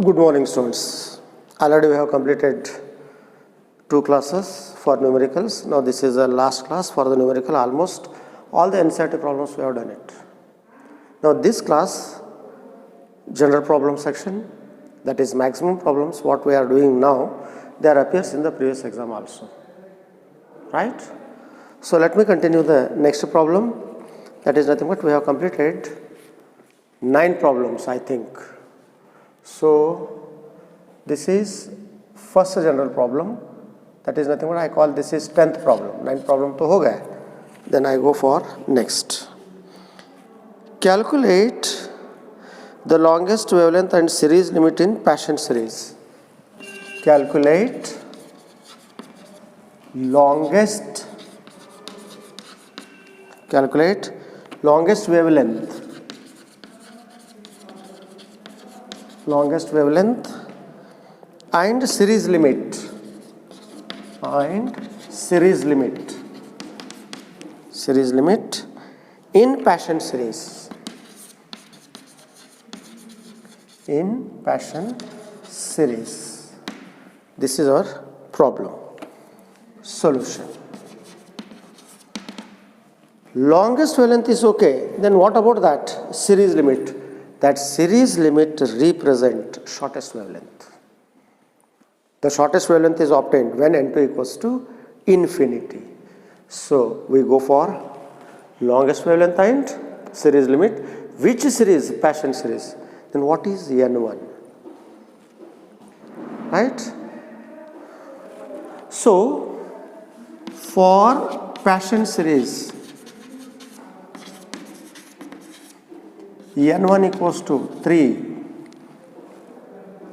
Good morning, students. Already we have completed 2 classes for numericals. Now this is the last class for the numerical. Almost all the NCERT problems we have done it. Now this class, general problem section, that is maximum problems, what we are doing now, there appears in the previous exam also. Right? So let me continue the next problem. That is nothing but we have completed 9 problems, I think. So this is first general problem. That is nothing but I call this is 10th problem. 9th problem to ho gaya. Then I go for next. Calculate the longest wavelength and series limit in patient series. Calculate longest wavelength and series limit in patient series. This is our problem. Solution. Longest wavelength is okay. Then what about that series limit? That series limit represent shortest wavelength. The shortest wavelength is obtained when n2 equals to infinity. So we go for longest wavelength and series limit. Which series? Patient series. Then what is n1? Right? So for patient series, n1 equals to 3,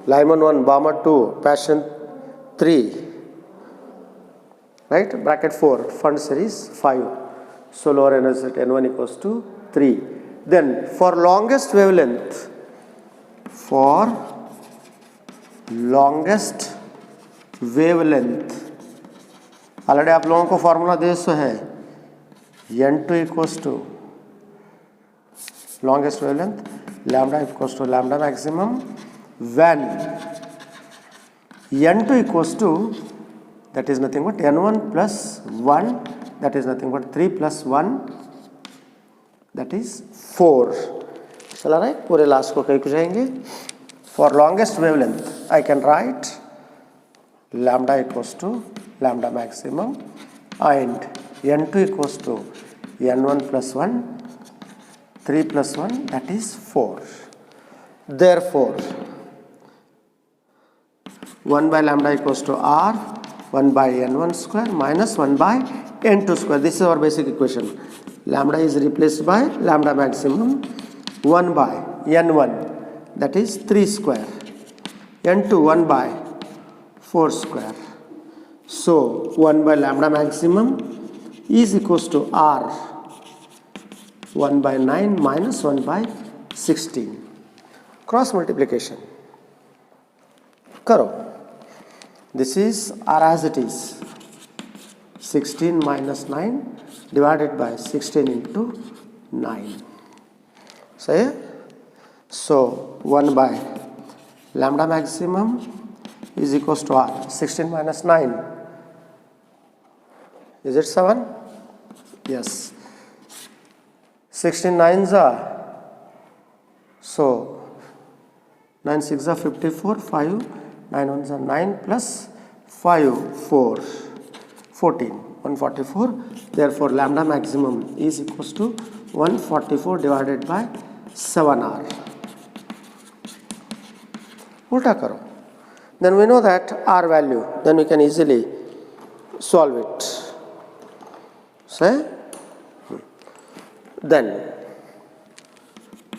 Lyman 1, Balmer 2, patient 3, right? Bracket 4, fund series 5. So lower energy at n1 equals to 3. Then for longest wavelength, already आप लोगों को formula दे सो है n2 equals to longest wavelength lambda equals to lambda maximum when n2 equals to that is nothing but n1 plus 1, that is nothing but 3 plus 1, that is 4. चला रहा है पूरे लास्ट को कहीं जाएंगे. For longest wavelength I can write lambda equals to lambda maximum and n2 equals to n1 plus 1, 3 plus 1, that is 4. Therefore 1 by lambda equals to r 1 by n1 square minus 1 by n2 square. This is our basic equation. Lambda is replaced by lambda maximum 1 by n1, that is 3 square, n2 1 by 4 square. So 1 by lambda maximum is equals to r 1 by 9 minus 1 by 16. Cross multiplication. Karo. This is r as it is. 16 minus 9 divided by 16 into 9. So 1 by lambda maximum is equals to r. 16 minus 9. Is it 7? Yes. 16 nines are. So 9 6 are 54, 5, 9 ones are 9 plus 5, 4, 14, 144. Therefore lambda maximum is equals to 144 divided by 7r. Ulta karo. Then we know that r value, then we can easily solve it. Say, then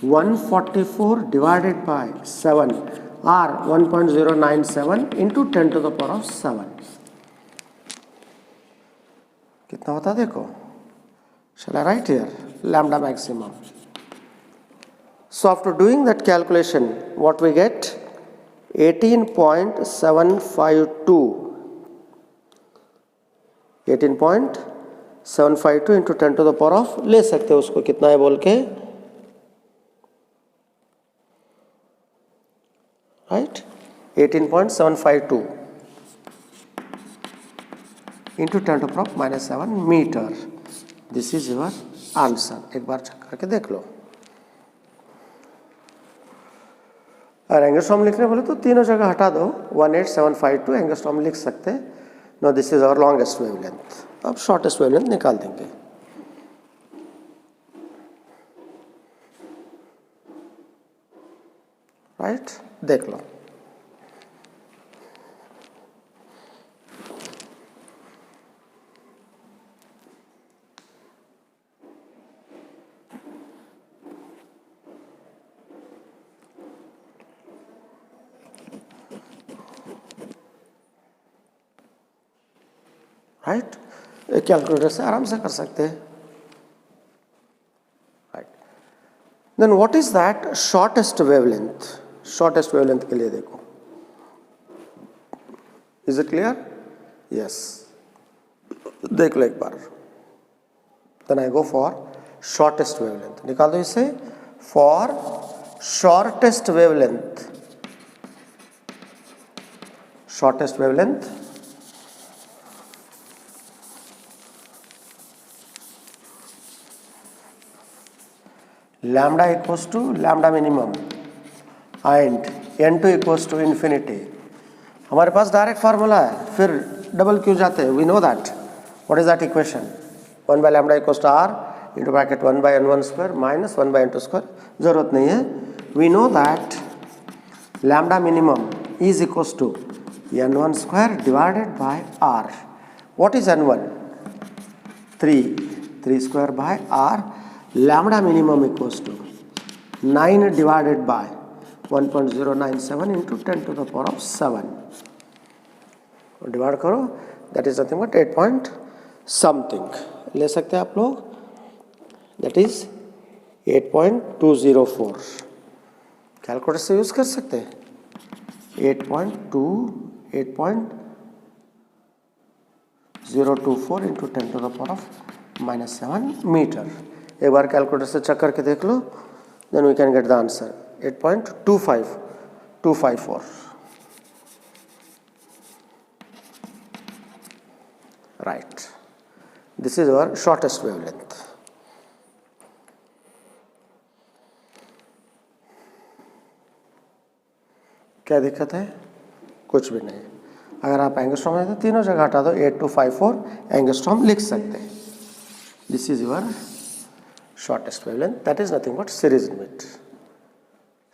144 divided by 7 r 1.097 into 10 to the power of 7. कितना होता देखो? Shall I write here? Lambda maximum. So after doing that calculation, what we get? 18.752 18.752 into 10 to the power of ले सकते हो उसको कितना है बोल के right? 18.752 into 10 to the power minus 7 meter. This is your answer. एक बार चेक करके देख लो. और एंगस्ट्रॉम लिखने बोले तो तीनों जगह हटा दो. 18752 एंगस्ट्रॉम लिख सकते हैं. No this is our longest wavelength. अब शॉर्टेस्ट वेवलेंथ निकाल देंगे. राइट, देख लो. राइट, कैलकुलेटर से आराम से कर सकते हैं. Right, then what is that shortest wavelength. Shortest wavelength के लिए देखो. Is it clear? यस, देख लो एक बार. Then I go for shortest wavelength. निकाल दो इसे. For shortest wavelength, shortest wavelength lambda equals to lambda minimum and n2 equals to infinity. हमारे पास डायरेक्ट फार्मूला है, फिर डबल क्यों जाते हैं? We know that. What is that equation? 1 by lambda equals to r into bracket 1 by n1 square minus 1 by n2 square. जरूरत नहीं है. We know that lambda minimum is equals to n1 square divided by r. What is n1? 3 square by r. Lambda minimum equals to 9 divided by 1.097 into 10 to the power of 7. Divide करो, that is nothing but 8 point something. ले सकते हैं आप लोग. That is 8.204. Calculator से use कर सकते हैं. 8.024 into 10 to the power of minus 7 meter. एक बार कैलकुलेटर से चेक करके देख लो. Then we can get the answer. 8.25254. Right, this is our shortest wavelength. क्या दिक्कत है? कुछ भी नहीं. अगर आप एंगस्ट्रॉम है तो तीनों जगह हटा दो. 8254 एंगस्ट्रॉम लिख सकते हैं. This is your shortest wavelength. That is nothing but series limit.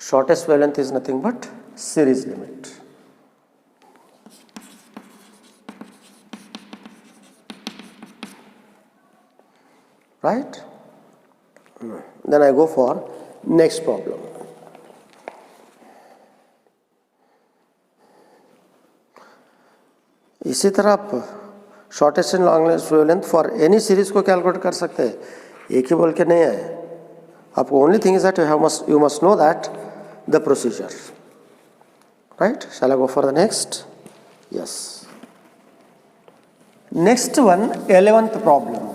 Shortest wavelength is nothing but series limit. Right? Then I go for next problem. इसी तरह आप shortest and longest wavelength for any series को calculate कर सकते हैं. एक ही बोल के नहीं है आपको. Only thing is that you must know that the procedure. Right, shall I go for the next? Yes. Next one, 11th problem.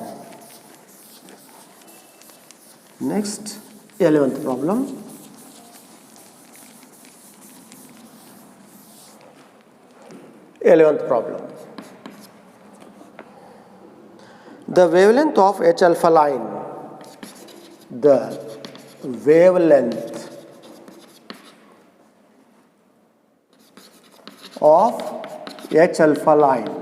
Next 11th problem. The wavelength of H alpha line, the wavelength of H alpha line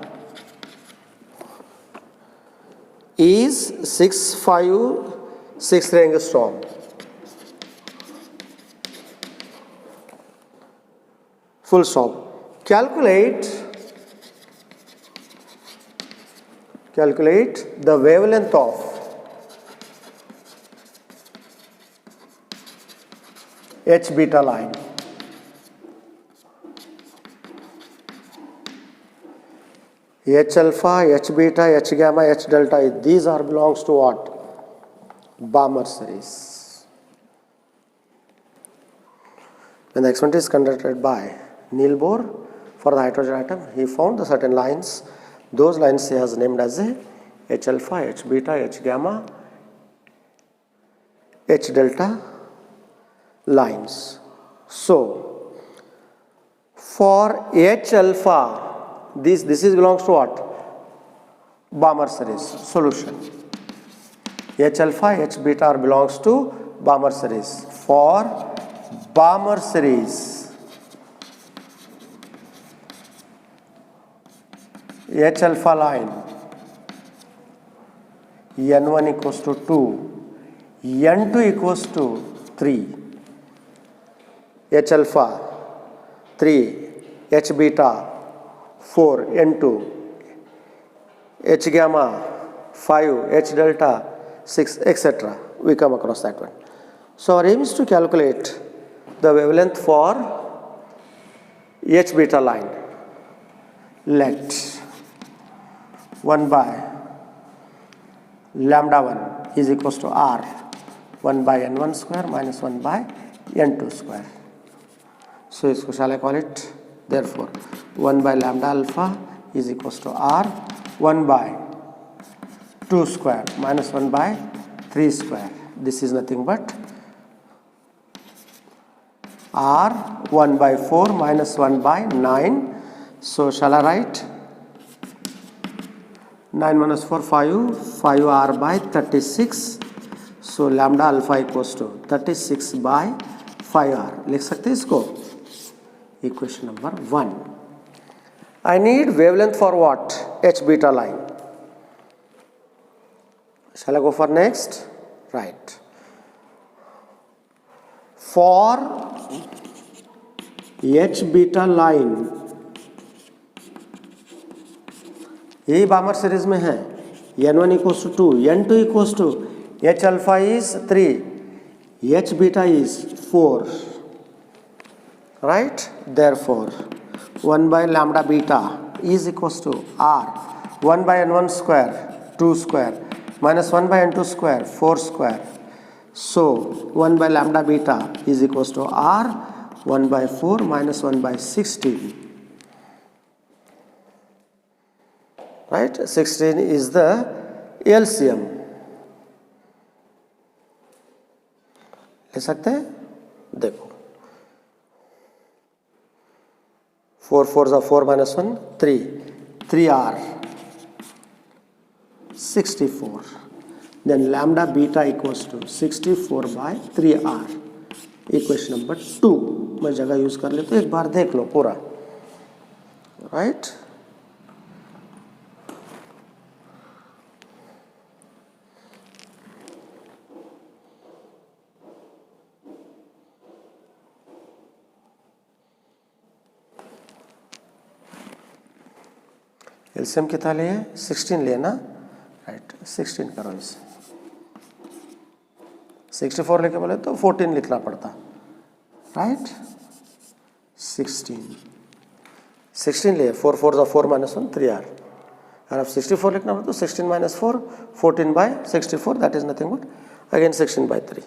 is 6563 angstrom. Full stop. Calculate the wavelength of H beta line. H alpha, H beta, H gamma, H delta, these are belongs to what? Balmer series. When the experiment is conducted by Niels Bohr for the hydrogen atom, he found the certain lines. Those lines he has named as a H alpha, H beta, H gamma, H delta lines. So For H alpha, this is belongs to what? Balmer series solution. H alpha, H beta belongs to Balmer series. For Balmer series, H alpha line, N1 equals to 2, N2 equals to 3, H alpha 3, H beta 4, N2, H gamma 5, H delta 6, etc. We come across that one. So our aim is to calculate the wavelength for H beta line. Let 1 by lambda 1 is equals to R 1 by N1 square minus 1 by N2 square. So isko shall I call it? Therefore 1 by lambda alpha is equals to R 1 by 2 square minus 1 by 3 square. This is nothing but R 1 by 4 minus 1 by 9. So shall I write 9 minus 4 5 R by 36. So lambda alpha equals to 36 by 5R. लिख सकते हैं इसको? Equation number 1. I need wavelength for what? H beta line. Shall I go for next? Right. For H beta line, यही बामर series में है. N1 equals to 2, N2 equals to H alpha is 3, H beta is 4. Right? Therefore, 1 by lambda beta is equals to R 1 by N1 square 2 square minus 1 by N2 square 4 square. So 1 by lambda beta is equals to R 1 by 4 minus 1 by 16. Right? 16 is the LCM. ले सकते हैं? देखो 4 4 is 4 minus 1 3R 64. Then lambda beta equals to 64 by 3R. Equation number 2. मैं जगह use कर लेता हूँ, एक बार देख लो पूरा. Right? एलसीएम कितना लिए? 16 लिए ना. राइट 16 करो इसे. 64 लेके बोले तो 14 लिखना पड़ता. राइट 16 लिए. 4 4 is 4 minus 1 3R. और अब 64 लिखना पड़ता तो 16 minus 4 14 by 64, that is nothing but again 16 by 3.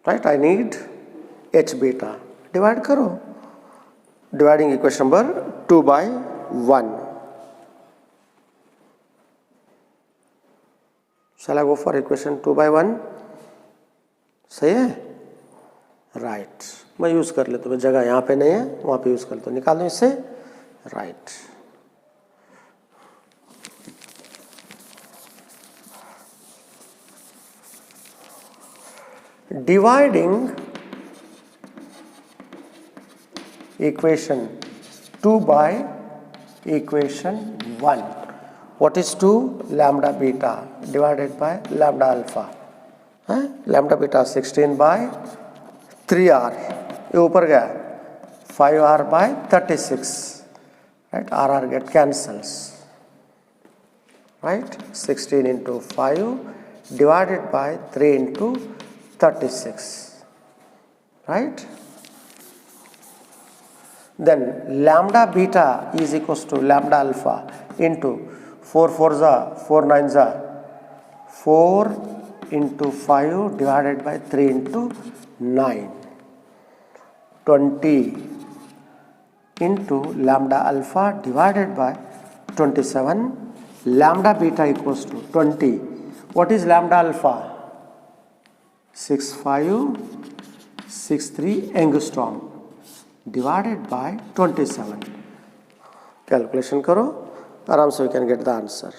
Right? I need H beta. Divide करो. Dividing equation number 2 by 1. Shall I go for equation 2 by 1? सही है? Right. मैं यूज कर लेता हूँ. जगह यहाँ पे नहीं है, वहाँ पे यूज कर लेता हूँ. निकाल दो इससे. Right. Dividing equation 2 by equation 1. What is 2? Lambda beta divided by lambda alpha. Lambda beta 16 by 3R. ये ऊपर गया 5R by 36. Right? RR get cancels. Right? 16 into 5 divided by 3 into 36. Right? Then lambda beta is equals to lambda alpha into 4 4 za 4 9 za 4 into 5 divided by 3 into 9. 20 into lambda alpha divided by 27. Lambda beta equals to 20. What is lambda alpha? 6563 angstrom divided by 27. Calculation करो आराम से, we can get the answer.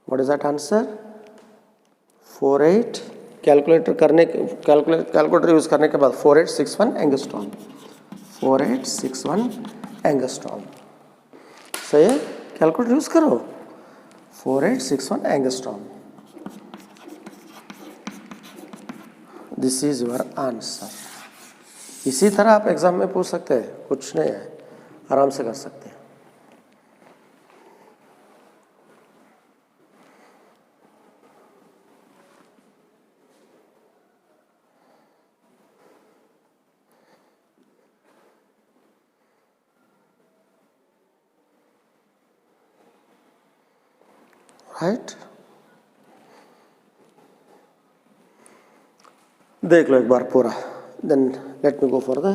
What is that answer? 48. Calculator use करने के बाद 4861 angstrom. 4861 angstrom. सही है, calculator use करो. 4861 angstrom. This is your answer. इसी तरह आप एग्जाम में पूछ सकते हैं, कुछ नहीं है, आराम से कर सकते हैं. राइट, देख लो एक बार पूरा. Then let me go for the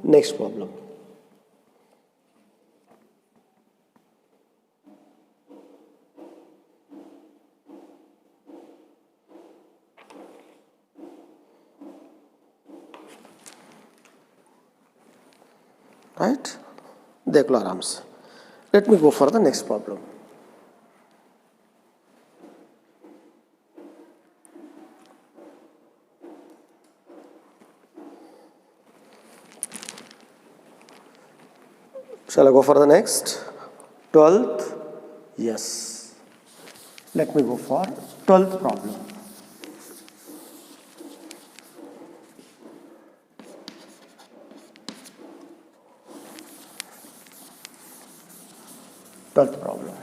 next problem. Right, देख लो आराम से. Let me go for the next problem. Shall I go for the next? 12th? Yes. Let me go for 12th problem. Twelfth problem.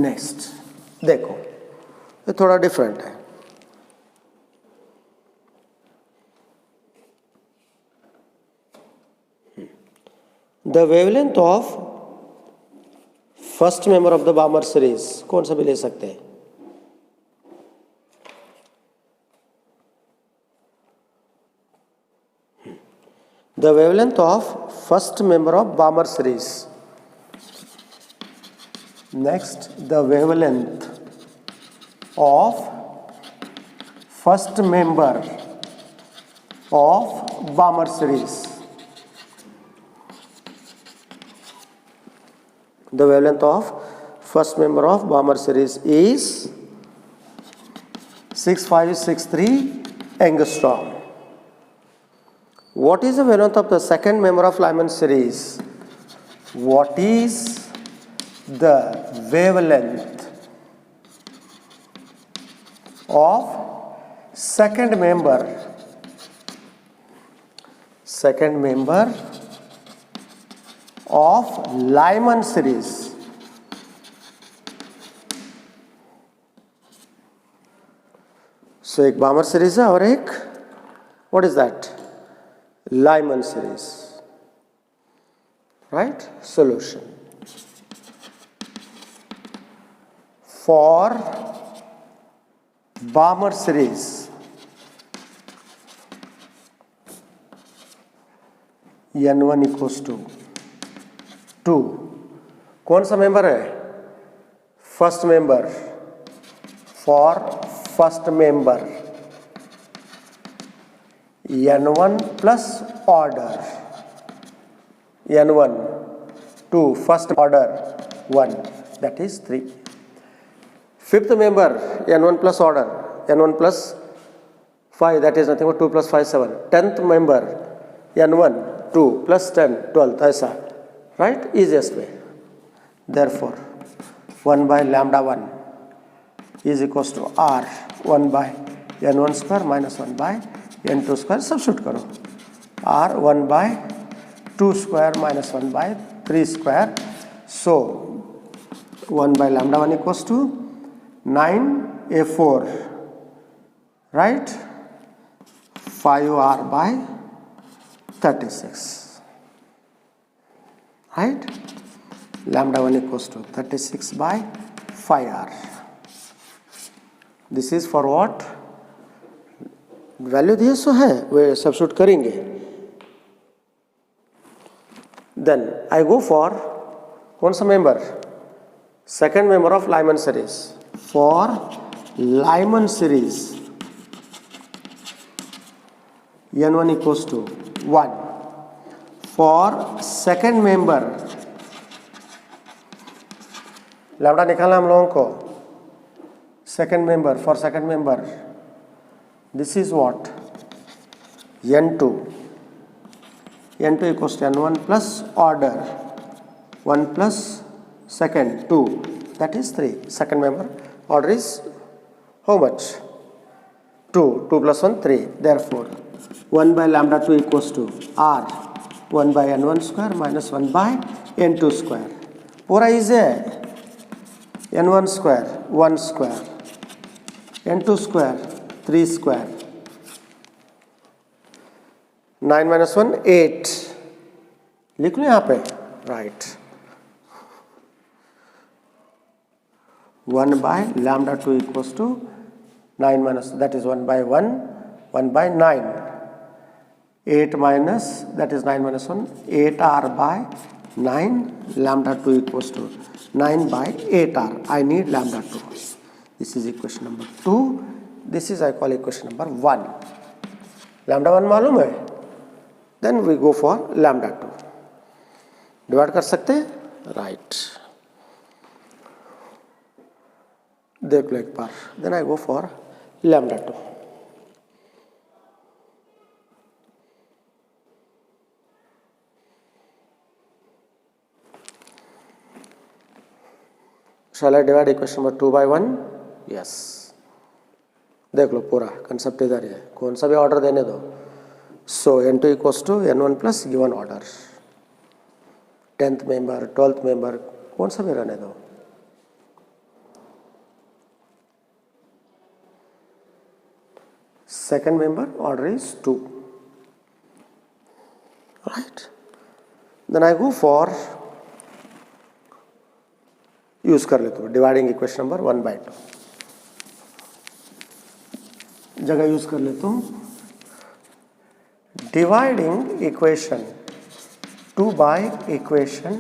Next, देखो ये थोड़ा different है. The wavelength of first member of the Balmer series, कौन सा भी ले सकते हैं. The wavelength of first member of Balmer series. Next, the wavelength of first member of Balmer series. The wavelength of first member of Balmer series is 6563 angstrom. What is the wavelength of the second member of Lyman series? What is the wavelength of second member of Lyman series? So एक Balmer series है और एक what is that? Lyman series. Right? Solution. For Balmer series, N1 equals to 2. कौन सा member है? First member. For first member N1 plus order. N1 2, first order 1, that is 3. Fifth member N1 plus order, N1 plus 5, that is nothing but 2 plus 5 7. 10th member N1 2 plus 10 12th, ऐसा. Right? Easiest way. Therefore 1 by lambda 1 is equals to R 1 by N1 square minus 1 by N2 square. Substitute करो. R 1 by 2 square minus 1 by 3 square. So 1 by lambda 1 equals to 9A4, right? 5R by 36, right? Lambda 1 equals to 36 by 5R. This is for what? Value दिए सो है, वे substitute करेंगे. Then I go for कौन सा member? Second member of Lyman series. For Lyman series, n1 equals to 1. For second member, lambda निकालना हम लोगों को. Second member, for second member, this is what? n2. n2 equals to n1 plus order 1 plus second 2, that is 3. Second member order is how much? 2. 2 plus 1 3. Therefore 1 by lambda 2 equals to r 1 by n1 square minus 1 by n2 square. पूरा is है. n1 square 1 square, n2 square 3 square, 9 minus 1 8. लिख लो यहाँ पे. Right. 1 by lambda 2 equals to 9 minus, that is 1 by 1, 1 by 9. 8 minus, that is 9 minus 1, 8r by 9, lambda 2 equals to 9 by 8r. I need lambda 2. This is equation number 2. This is I call equation number 1. Lambda 1 मालूम है? Then we go for lambda 2. Divide कर सकते हैं? Right. देख लो एक बार. Then I go for lambda 2. Shall I divide equation number 2 by 1? Yes. देख लो पूरा कंसेप्ट इधर है. कौन सा भी ऑर्डर देने दो. So n2 equals to n1 plus given order. 10th member, 12th member, कौन सा भी रहने दो. Second member order is 2. Right. Then I go for use कर लेता हूँ डिवाइडिंग इक्वेशन नंबर 1 by 2. जगह यूज कर लेता हूँ dividing equation 2 by equation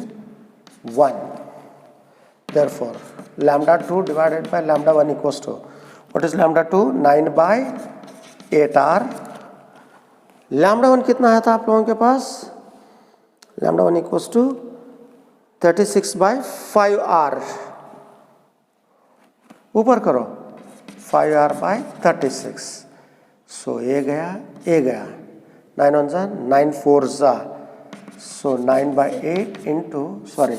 1. Therefore lambda 2 divided by lambda 1 equals to, what is lambda 2? 9 by 8r. lambda 1 कितना आया था आप लोगों के पास? lambda 1 equals to 36 by 5r. ऊपर करो 5r by 36. So ये गया 9 1 जा 9 4 जा. So 9 by 8 into, sorry,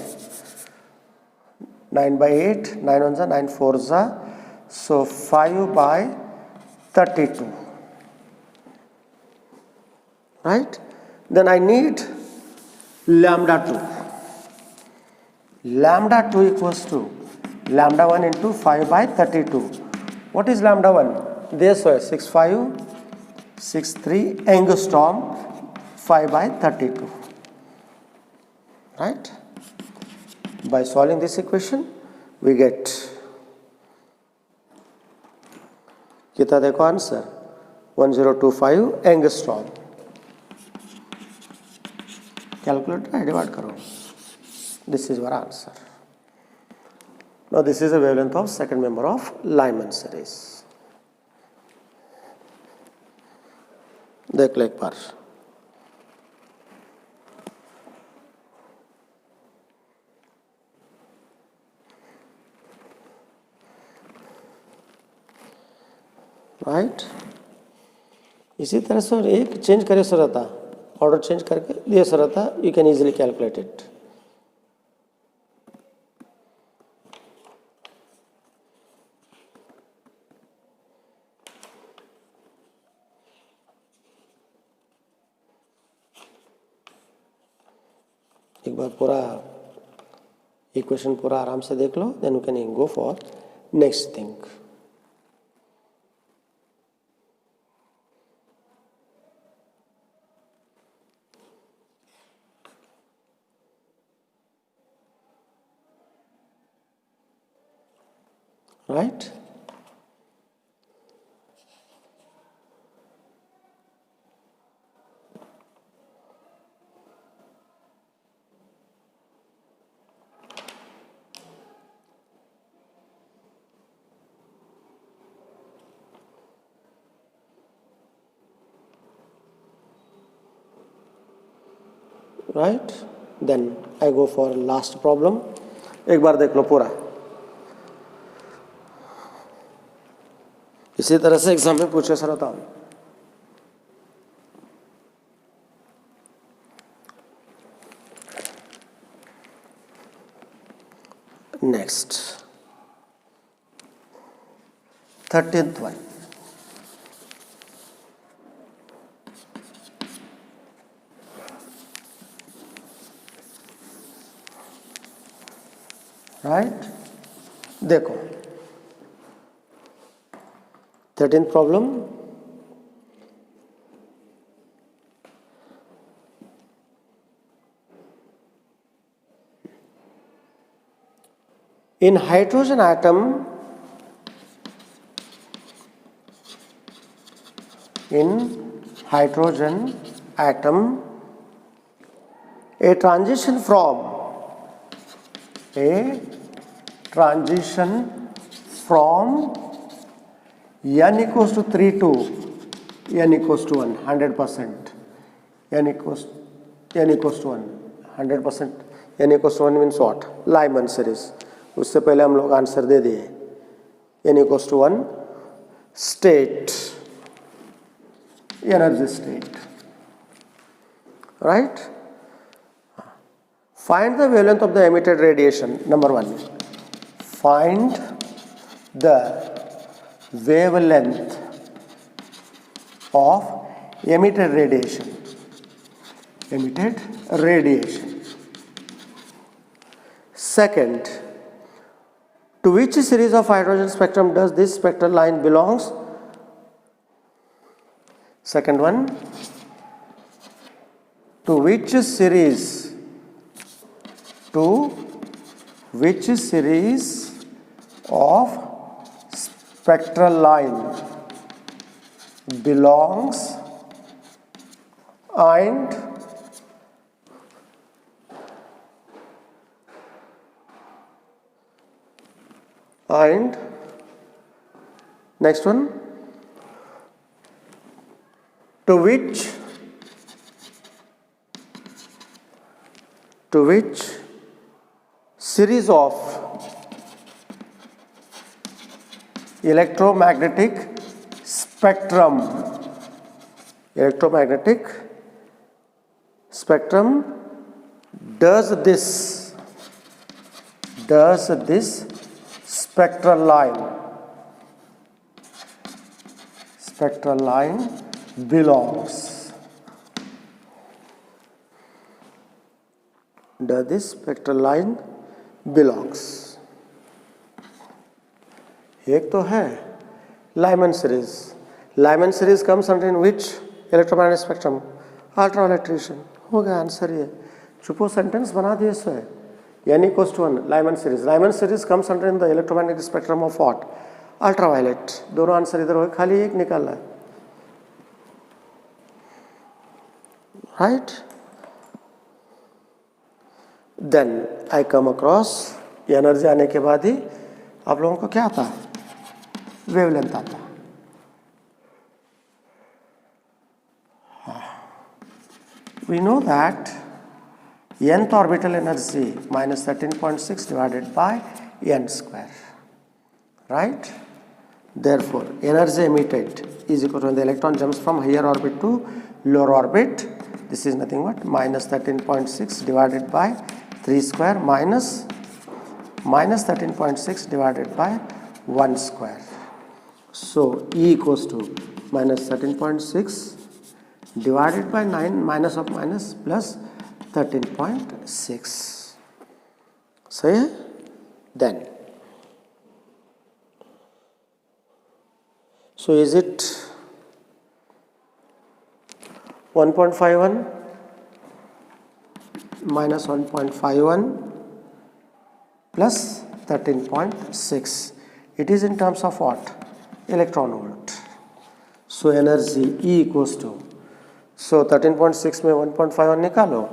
9 by 8, 9 1 जा 9 4 जा. So 5 by 32. Right? Then I need lambda 2. Lambda 2 equals to lambda 1 into 5 by 32. What is lambda 1? This way 6563 angstrom 5 by 32. Right? By solving this equation we get कितना देखो answer 1025 angstrom. Calculator है divide करो. This is your answer. Now this is the wavelength of second member of Lyman series. देख लो एक बार. Right. इसी तरह से एक चेंज करे सर रहता, ऑर्डर चेंज करके लिए सर रहता, you can easily calculate it. एक बार पूरा इक्वेशन पूरा आराम से देख लो. Then you can go for next thing. Right. right? Then I go for last problem. एक बार देख लो पूरा, इसी तरह से एग्जाम में पूछे सर होता हूँ. Next, 13th one. Right? देखो 13th problem. In hydrogen atom, a transition from n equals to 3 to n equals to 1, 100%. n equals to 1, 100%. n equals to 1 means what? Lyman series. उससे पहले हम लोग answer दे दिए. n equals to 1 state, energy state, right? Find the wavelength of the emitted radiation. Number 1, find the wavelength of emitted radiation. Second, to which series of hydrogen spectrum does this spectral line belongs? Second one, to which series of spectral line belongs and next one, to which series of electromagnetic spectrum does this spectral line belongs? Does this spectral line belongs? एक तो है Lyman series. Lyman series comes under which electromagnetic spectrum? Ultraviolet radiation. हो गया answer ये. चुपो sentence बना दिए सो है. n equals to 1 Lyman series. Lyman series comes under the electromagnetic spectrum of what? Ultraviolet. दोनों आंसर इधर हो, खाली एक निकालना है. Right? Then I come across energy आने के बाद ही आप लोगों को क्या आता है? वेवलेंथ आता है. We know that nth orbital energy minus 13.6 divided by n square, right? Therefore, energy emitted is equal to when the electron jumps from higher orbit to lower orbit. This is nothing but minus 13.6 divided by 3 square minus 13.6 divided by 1 square. So E equals to minus 13.6 divided by 9 minus of minus plus 13.6. सही है? Then, so is it 1.51 minus 1.51 plus 13.6? It is in terms of what? Electron volt. So energy E equals to, so 13.6 में 1.51 निकालो,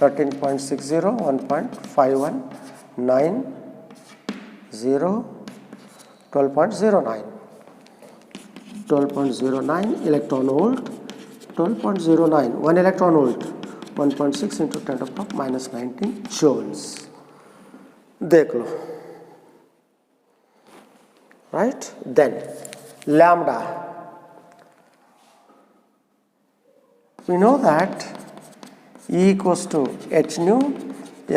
13.60 1.51 9 0 12.09 12.09 electron volt, 12.09 1 electron volt 1.6 into 10 to the power minus 19 joules. देख लो, right? Then lambda, we know that E equals to h nu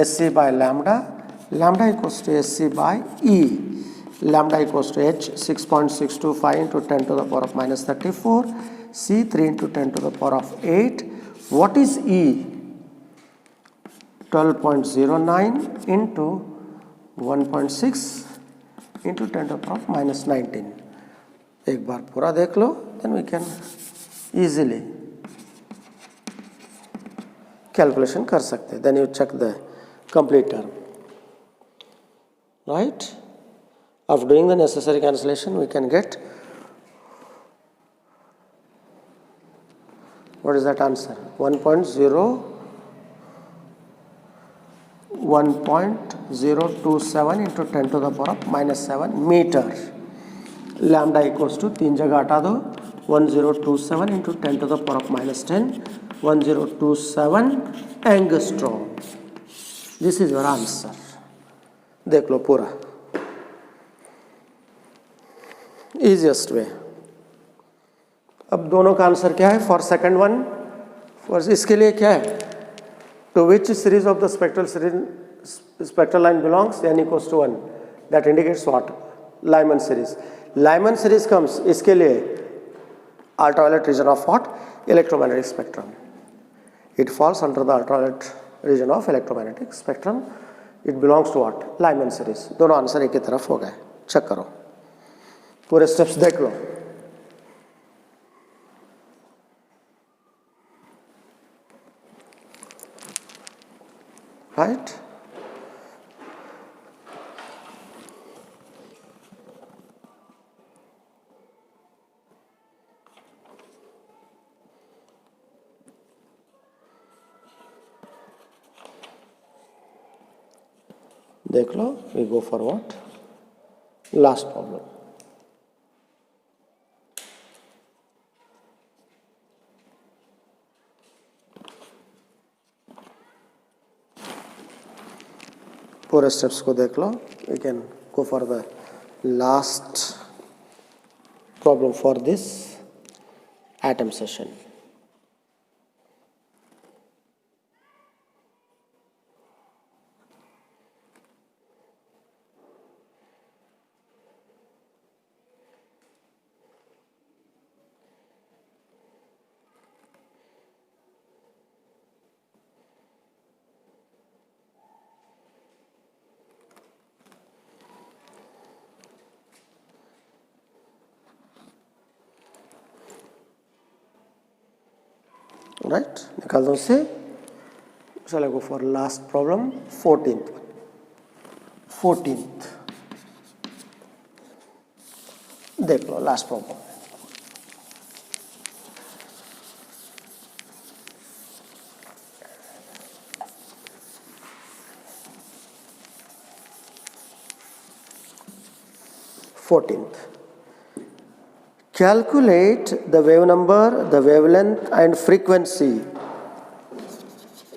Sc by lambda, lambda equals to Sc by E, lambda equals to h 6.625 into 10 to the power of minus 34, C 3 into 10 to the power of 8. What is E? 12.09 into 1.6 into 10 to the power of minus 19. एक बार पूरा देख लो, then we can easily calculation कर सकते हैं. Then you check the complete term, right? After doing the necessary cancellation, we can get, what is that answer? 1.027 into 10 to the power of minus 7 meter. Lambda equals to 3 जगह हटा दो, 1027 into 10 to the power of minus 10, 1027 angstrom. This is your answer. देख लो पूरा, easiest way. अब दोनों का answer क्या है? फॉर सेकंड वन, फॉर इसके लिए क्या है? To which series of the spectral line belongs n equals to 1. That indicates what? Lyman series. Lyman series comes इसके लिए ultraviolet region of what? Electromagnetic spectrum. It falls under the ultraviolet region of electromagnetic spectrum. It belongs to what? Lyman series. दोनों answer एक ही तरफ हो गए. Check करो, पूरे स्टेप्स देख लो. Right? देख लो, we go for what? Last problem. पूरे स्टेप्स को देख लो. We can go for the last problem for this atom session. Right? निकाल दो से. Shall I go for last problem? 14th. 14th. देख लो last problem. Calculate the wave number, the wavelength and frequency.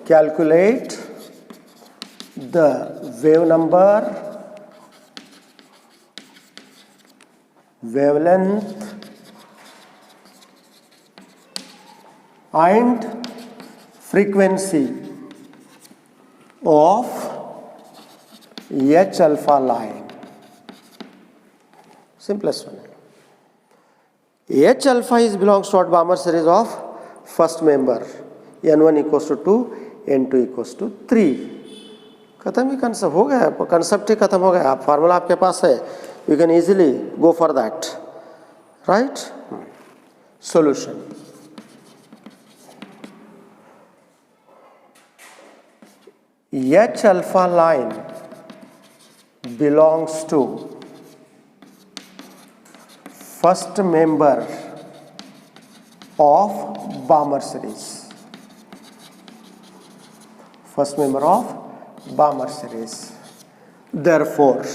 Calculate the wave number, wavelength and frequency of H alpha line. Simplest one. H alpha is belongs to what Balmer series of first member. N1 equals to 2, N2 equals to 3. खत्म ही concept हो गया, concept ही खत्म हो गया. आप formula आपके पास है, you can easily go for that, right? Solution. H alpha line belongs to first member of Balmer series. First member of Balmer series. Therefore,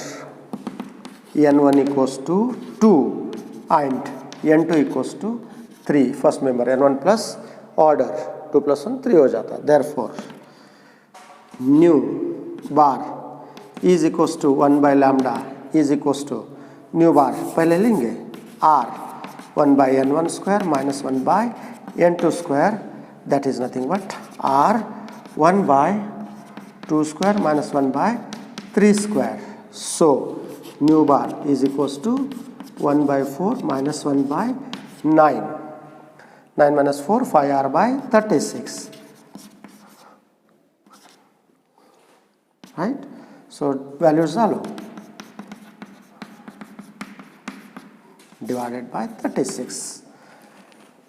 N1 equals to 2 and N2 equals to 3. First member N1 plus order 2 + 1 3 हो जाता। Therefore nu bar is equals to 1 by lambda is equals to nu bar पहले लेंगे r 1 by n1 square minus 1 by n2 square, that is nothing but r 1 by 2 square minus 1 by 3 square. So nu bar is equals to 1 by 4 minus 1 by 9. 9 minus 4 5r by 36. Right? So values are low. Divided by 36.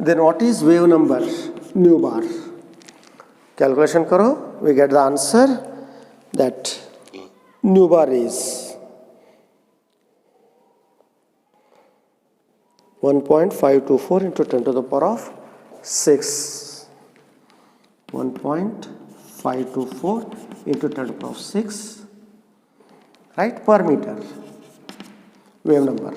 Then what is wave number nu bar? Calculation karo, we get the answer that nu bar is 1.524 into 10 to the power of 6. 1.524 into 10 to the power of 6, right, per meter. Wave number.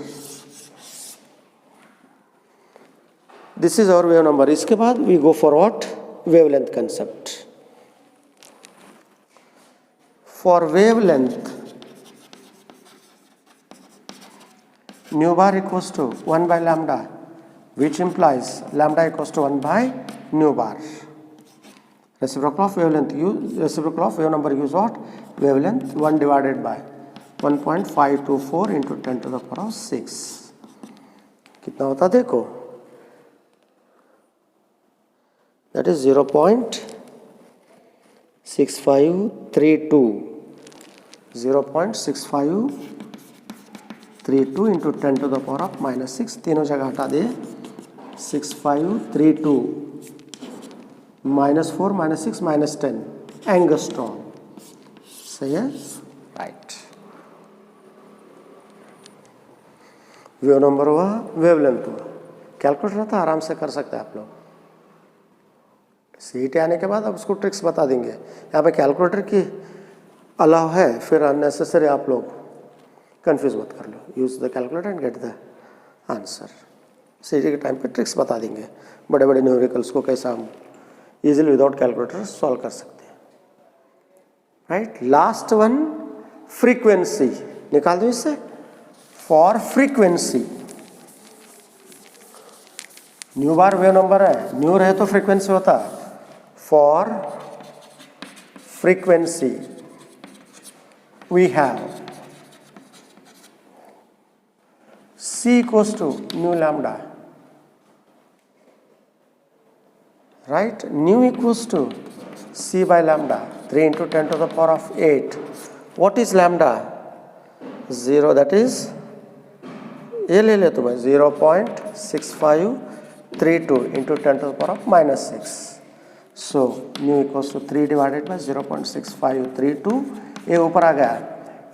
This is our wave number. इसके बाद we go for what? Wavelength concept. For wavelength, nu bar equals to 1 by lambda, which implies lambda equals to 1 by nu bar. Reciprocal of wavelength use, reciprocal of wave number use what? Wavelength 1 divided by 1.524 into 10 to the power of 6. कितना होता देखो? That is 0.6532. 0.6532 into 10 to the power of minus 6. तीनों जगह हटा दे. 6532 minus 4 minus 6 minus 10 angstrom. सही है? Right. Wave number हुआ, wavelength हुआ. कैलकुलेटर था, आराम से कर सकते हैं आप लोग. सीईटी आने के बाद अब उसको ट्रिक्स बता देंगे. यहाँ पे कैलकुलेटर की अलाउ है, फिर अननेसेसरी आप लोग कंफ्यूज मत कर लो. Use the calculator and get the answer. CET के टाइम पे ट्रिक्स बता देंगे, बड़े बड़े न्यूमेरिकल्स को कैसा हम इजीली विदाउट कैलकुलेटर सॉल्व कर सकते हैं. राइट. लास्ट वन फ्रीक्वेंसी निकाल दो इससे. For frequency new bar wave number है, न्यू रहे तो फ्रीक्वेंसी होता है. For frequency we have C equals to nu lambda, right? Nu equals to C by lambda, 3 into 10 to the power of 8. What is lambda? 0, that is ये ले ले तुम्हें 0.6532 into 10 to the power of minus 6. So nu equals to 3 divided by 0.6532. ये ऊपर आ गया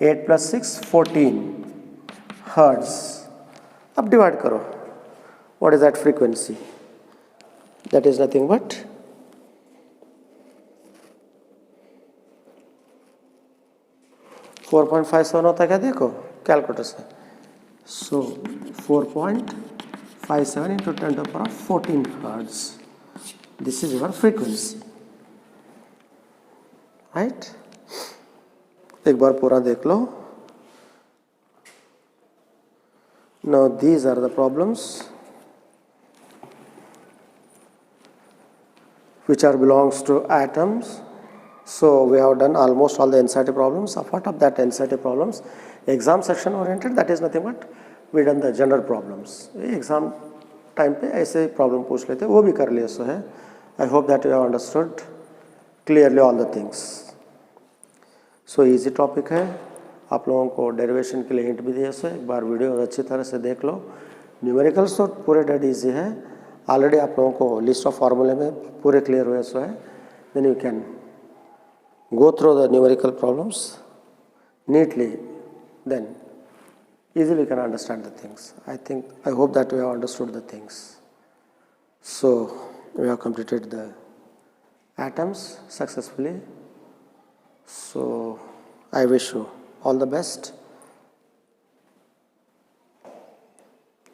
8 plus 6 14 hertz. अब divide करो. What is that frequency? That is nothing but 4.57 होता है क्या देखो कैलकुलेटर से. So 4.57 into 10 to the power of 14 hertz. This is your frequency, right? एक बार पूरा देख लो. Now these are the problems which are belongs to atoms. So we have done almost all the NCERT problems. Apart of that NCERT problems, exam section oriented, that is nothing but we done the general problems. Exam time पे ऐसे problem पूछ लेते, वो भी कर लिया सो है. I hope that you have understood clearly all the things. So easy topic है. आप लोगों को डेरिवेशन के लिए हिंट भी दिए सो एक बार वीडियो अच्छी तरह से देख लो. न्यूमेरिकल्स तो पूरे डेड ईजी है. ऑलरेडी आप लोगों को लिस्ट ऑफ फार्मूले में पूरे क्लियर हुए सो है. Then you can go through the numerical problems neatly, then easily you can understand the things. I hope that you have understood the things. So we have completed the atoms successfully. So I wish you all the best.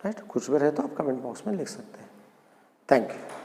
Right? कुछ भी रहे तो आप comment box में लिख सकते हैं. Thank you.